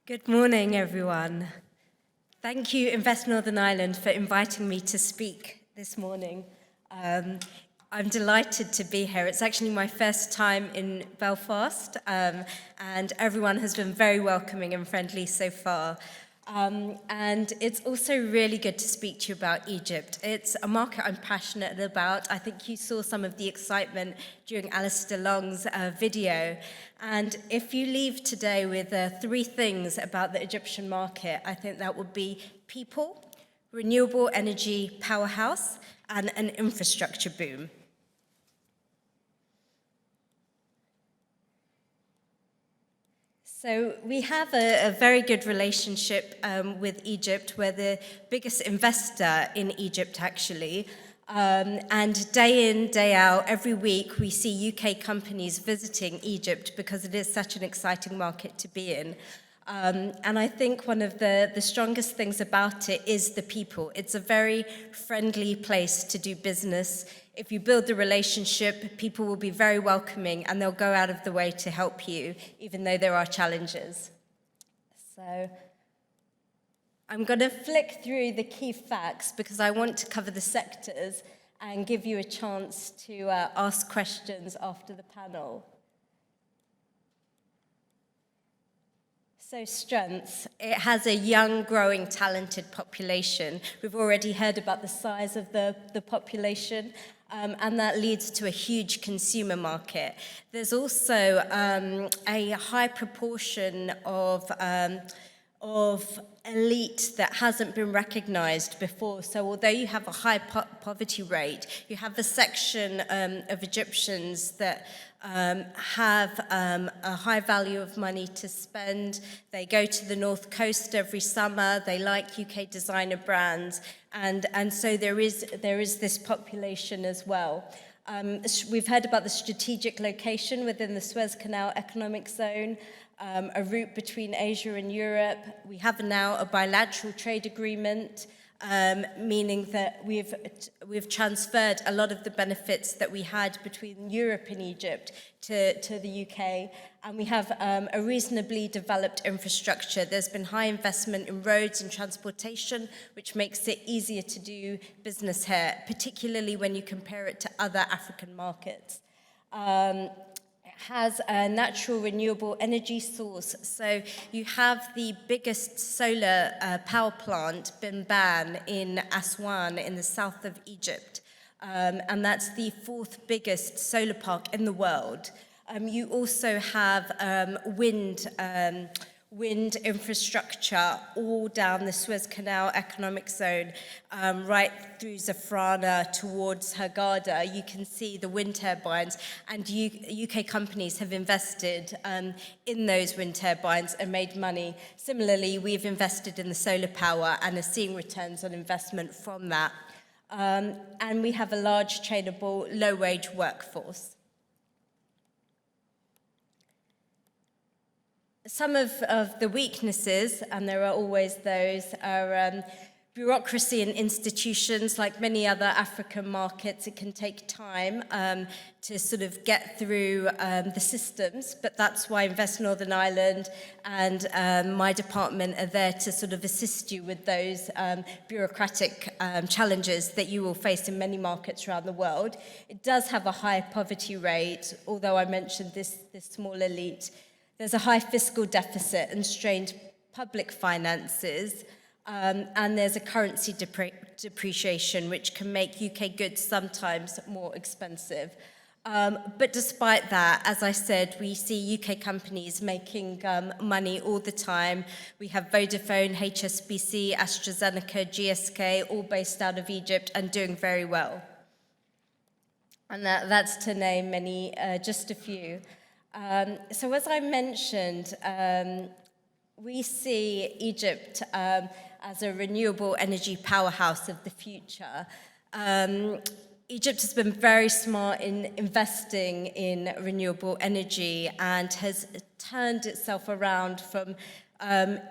Good morning, everyone. Thank you, Invest Northern Ireland, for inviting me to speak this morning. I'm delighted to be here. It's actually my first time in Belfast, and everyone has been very welcoming and friendly so far. And it's also really good to speak to you about Egypt. It's a market I'm passionate about. I think you saw some of the excitement during Alistair Long's video. And if you leave today with three things about the Egyptian market, I think that would be people, renewable energy powerhouse, and an infrastructure boom. So we have a very good relationship with Egypt. We're the biggest investor in Egypt, actually. And day in, day out, every week, we see UK companies visiting Egypt because it is such an exciting market to be in. And I think one of the strongest things about it is the people. It's a very friendly place to do business. If you build the relationship, people will be very welcoming and they'll go out of the way to help you, even though there are challenges. So I'm going to flick through the key facts because I want to cover the sectors and give you a chance to ask questions after the panel. So strengths, it has a young, growing, talented population. We've already heard about the size of the population, and that leads to a huge consumer market. There's also a high proportion of elite that hasn't been recognized before. So although you have a high poverty rate, you have a section of Egyptians that have a high value of money to spend. They go to the North Coast every summer. They like UK designer brands. And so there is this population as well. We've heard about the strategic location within the Suez Canal Economic Zone, a route between Asia and Europe. We have now a bilateral trade agreement, meaning that we've transferred a lot of the benefits that we had between Europe and Egypt to the UK, and we have a reasonably developed infrastructure. There's been high investment in roads and transportation, which makes it easier to do business here, particularly when you compare it to other African markets. Has a natural renewable energy source. So you have the biggest solar power plant, Bimban, in Aswan in the south of Egypt. And that's the fourth biggest solar park in the world. You also have wind infrastructure all down the Suez Canal Economic Zone, right through Zafrana towards Hurghada. You can see the wind turbines, and UK companies have invested in those wind turbines and made money. Similarly, we've invested in the solar power and are seeing returns on investment from that. And we have a large trainable, low-wage workforce. Some of the weaknesses, and there are always those, are bureaucracy and institutions. Like many other African markets, it can take time to sort of get through the systems, but that's why Invest Northern Ireland and my department are there to sort of assist you with those bureaucratic challenges that you will face in many markets around the world. It does have a high poverty rate, although I mentioned this small elite. There's a high fiscal deficit and strained public finances, and there's a currency depreciation, which can make UK goods sometimes more expensive. But despite that, as I said, we see UK companies making money all the time. We have Vodafone, HSBC, AstraZeneca, GSK, all based out of Egypt and doing very well. And that's to name many, just a few. So as I mentioned, we see Egypt as a renewable energy powerhouse of the future. Egypt has been very smart in investing in renewable energy and has turned itself around from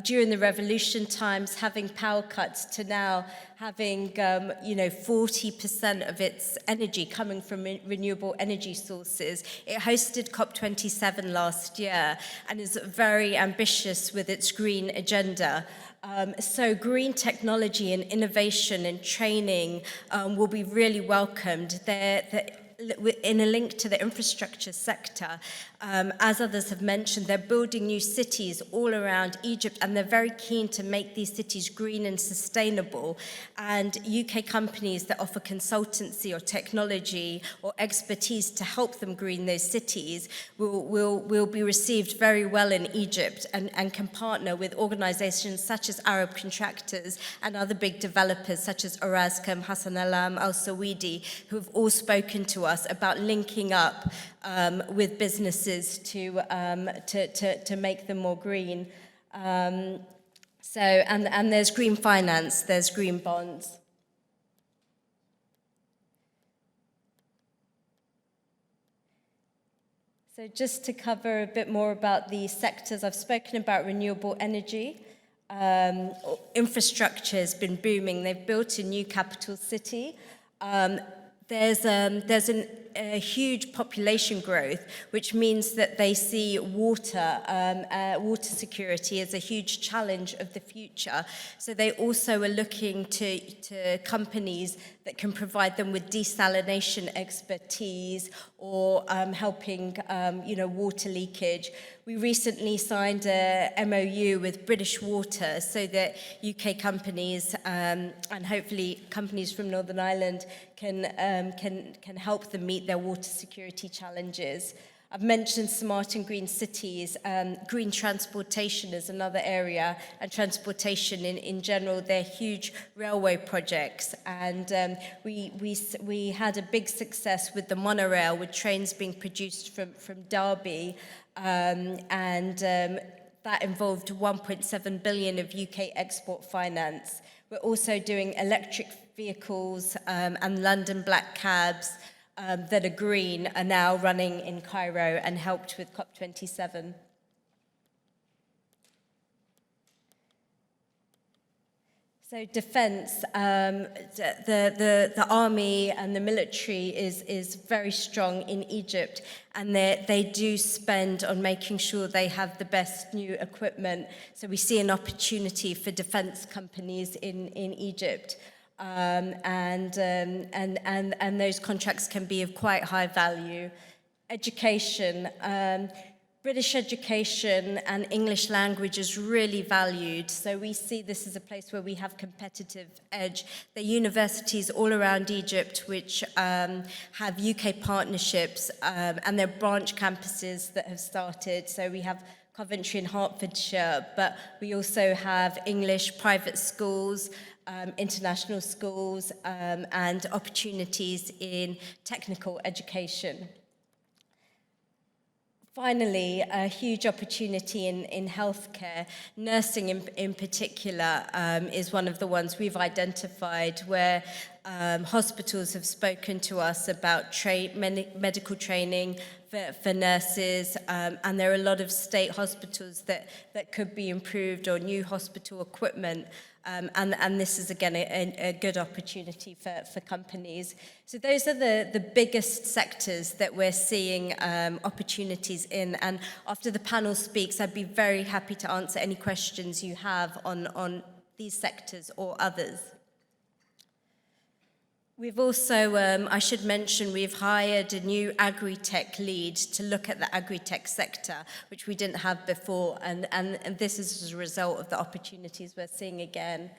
During the revolution times, having power cuts to now having, 40% of its energy coming from renewable energy sources. It hosted COP27 last year and is very ambitious with its green agenda. So green technology and innovation and training will be really welcomed. In a link to the infrastructure sector, as others have mentioned, they're building new cities all around Egypt, and they're very keen to make these cities green and sustainable. And UK companies that offer consultancy or technology or expertise to help them green those cities will be received very well in Egypt, and can partner with organizations such as Arab Contractors and other big developers such as Orascom, Hassan Alam, Al Saweedi, who have all spoken to us about linking up with businesses to make them more green. And there's green finance, there's green bonds. So just to cover a bit more about the sectors, I've spoken about renewable energy. Infrastructure has been booming. They've built a new capital city. There's a huge population growth, which means that they see water security as a huge challenge of the future. So they also are looking to companies that can provide them with desalination expertise or helping, water leakage. We recently signed a MOU with British Water so that UK companies and hopefully companies from Northern Ireland can help them meet their water security challenges. I've mentioned smart and green cities. Green transportation is another area, and transportation in general. They're huge railway projects, and we had a big success with the monorail, with trains being produced from Derby, that involved 1.7 billion of UK export finance. We're also doing electric vehicles, and London black cabs that are green are now running in Cairo and helped with COP27. So defense, the army and the military is very strong in Egypt, and they do spend on making sure they have the best new equipment. So we see an opportunity for defense companies in Egypt. And those contracts can be of quite high value. Education, British education and English language is really valued, so we see this as a place where we have competitive edge. There are universities all around Egypt which have UK partnerships, and there are branch campuses that have started. So we have Coventry and Hertfordshire, but we also have English private schools, international schools, and opportunities in technical education. Finally, a huge opportunity in healthcare. Nursing in particular is one of the ones we've identified where hospitals have spoken to us about medical training for nurses, and there are a lot of state hospitals that could be improved, or new hospital equipment. And this is, again, a good opportunity for companies. So those are the biggest sectors that we're seeing opportunities in. And after the panel speaks, I'd be very happy to answer any questions you have on these sectors or others. We've also, I should mention, we've hired a new agri-tech lead to look at the agri-tech sector, which we didn't have before, and this is as a result of the opportunities we're seeing again.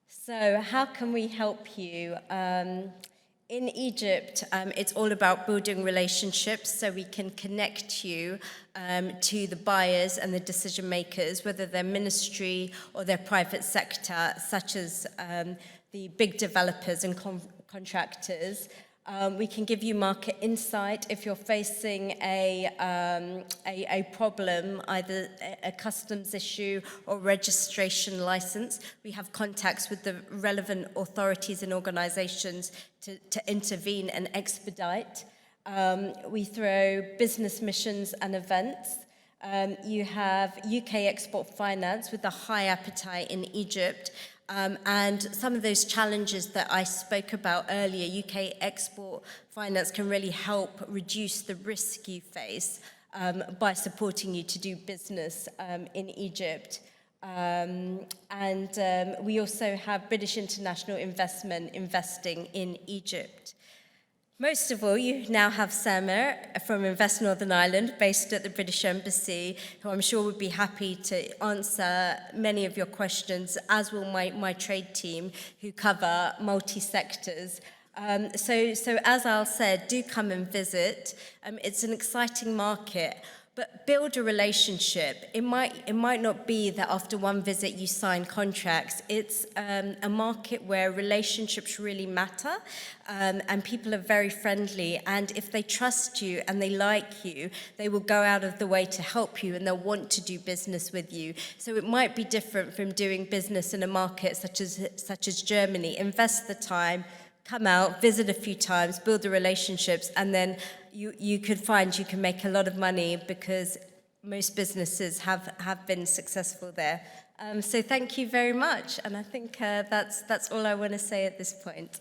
So how can we help you? In Egypt, it's all about building relationships so we can connect you to the buyers and the decision makers, whether they're ministry or they're private sector, such as the big developers and contractors. We can give you market insight if you're facing a problem, either a customs issue or registration license. We have contacts with the relevant authorities and organizations to intervene and expedite. We throw business missions and events. You have UK Export Finance with a high appetite in Egypt. And some of those challenges that I spoke about earlier, UK Export Finance can really help reduce the risk you face by supporting you to do business in Egypt. We also have British International Investment investing in Egypt. Most of all, you now have Samir from Invest Northern Ireland, based at the British Embassy, who I'm sure would be happy to answer many of your questions, as will my trade team, who cover multi-sectors. So as Al said, do come and visit. It's an exciting market. But build a relationship. It might not be that after one visit you sign contracts. It's a market where relationships really matter, and people are very friendly. And if they trust you and they like you, they will go out of the way to help you, and they'll want to do business with you. So it might be different from doing business in a market such as Germany. Invest the time. Come out, visit a few times, build the relationships, and then you could find you can make a lot of money because most businesses have been successful there. So thank you very much, and I think that's all I want to say at this point.